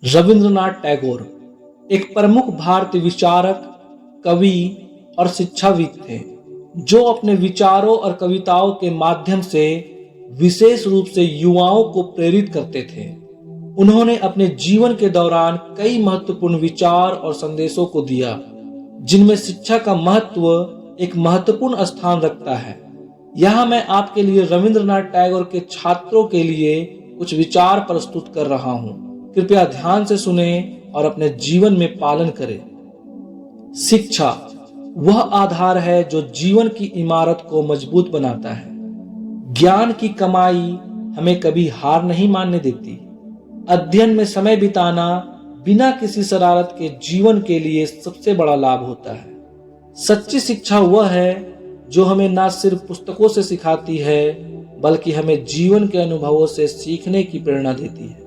रविंद्रनाथ टैगोर एक प्रमुख भारतीय विचारक, कवि और शिक्षाविद थे, जो अपने विचारों और कविताओं के माध्यम से विशेष रूप से युवाओं को प्रेरित करते थे। उन्होंने अपने जीवन के दौरान कई महत्वपूर्ण विचार और संदेशों को दिया, जिनमें शिक्षा का महत्व एक महत्वपूर्ण स्थान रखता है। यहाँ मैं आपके लिए रविंद्रनाथ टैगोर के छात्रों के लिए कुछ विचार प्रस्तुत कर रहा हूँ। कृपया ध्यान से सुने और अपने जीवन में पालन करें। शिक्षा वह आधार है जो जीवन की इमारत को मजबूत बनाता है। ज्ञान की कमाई हमें कभी हार नहीं मानने देती। अध्ययन में समय बिताना बिना किसी शरारत के जीवन के लिए सबसे बड़ा लाभ होता है। सच्ची शिक्षा वह है जो हमें न सिर्फ पुस्तकों से सिखाती है, बल्कि हमें जीवन के अनुभवों से सीखने की प्रेरणा देती है।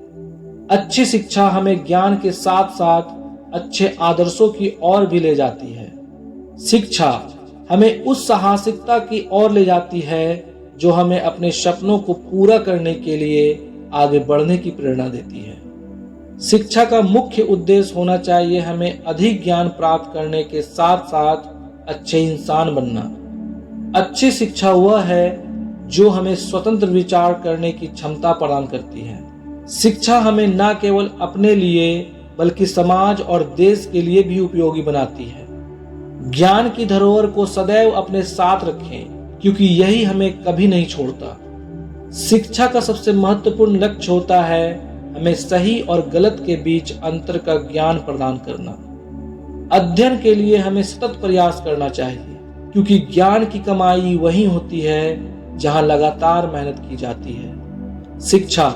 अच्छी शिक्षा हमें ज्ञान के साथ साथ अच्छे आदर्शों की ओर भी ले जाती है। शिक्षा हमें उस साहसिकता की ओर ले जाती है जो हमें अपने सपनों को पूरा करने के लिए आगे बढ़ने की प्रेरणा देती है। शिक्षा का मुख्य उद्देश्य होना चाहिए हमें अधिक ज्ञान प्राप्त करने के साथ साथ अच्छे इंसान बनना। अच्छी शिक्षा वह है जो हमें स्वतंत्र विचार करने की क्षमता प्रदान करती है। शिक्षा हमें न केवल अपने लिए बल्कि समाज और देश के लिए भी उपयोगी बनाती है। ज्ञान की धरोहर को सदैव अपने साथ रखें, क्योंकि यही हमें कभी नहीं छोड़ता। शिक्षा का सबसे महत्वपूर्ण लक्ष्य होता है हमें सही और गलत के बीच अंतर का ज्ञान प्रदान करना। अध्ययन के लिए हमें सतत प्रयास करना चाहिए, क्योंकि ज्ञान की कमाई वही होती है जहां लगातार मेहनत की जाती है। शिक्षा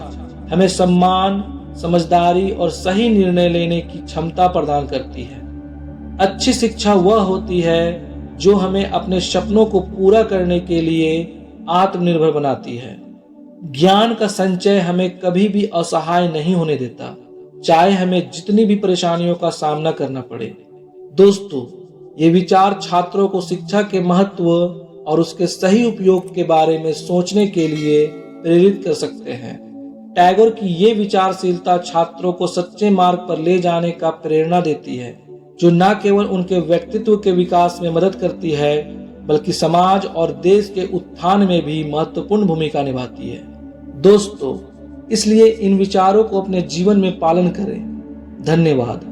हमें सम्मान, समझदारी और सही निर्णय लेने की क्षमता प्रदान करती है। अच्छी शिक्षा वह होती है जो हमें अपने सपनों को पूरा करने के लिए आत्मनिर्भर बनाती है। ज्ञान का संचय हमें कभी भी असहाय नहीं होने देता, चाहे हमें जितनी भी परेशानियों का सामना करना पड़े। दोस्तों, ये विचार छात्रों को शिक्षा के महत्व और उसके सही उपयोग के बारे में सोचने के लिए प्रेरित कर सकते हैं। टैगोर की ये विचारशीलता छात्रों को सच्चे मार्ग पर ले जाने का प्रेरणा देती है, जो न केवल उनके व्यक्तित्व के विकास में मदद करती है, बल्कि समाज और देश के उत्थान में भी महत्वपूर्ण भूमिका निभाती है। दोस्तों, इसलिए इन विचारों को अपने जीवन में पालन करें। धन्यवाद।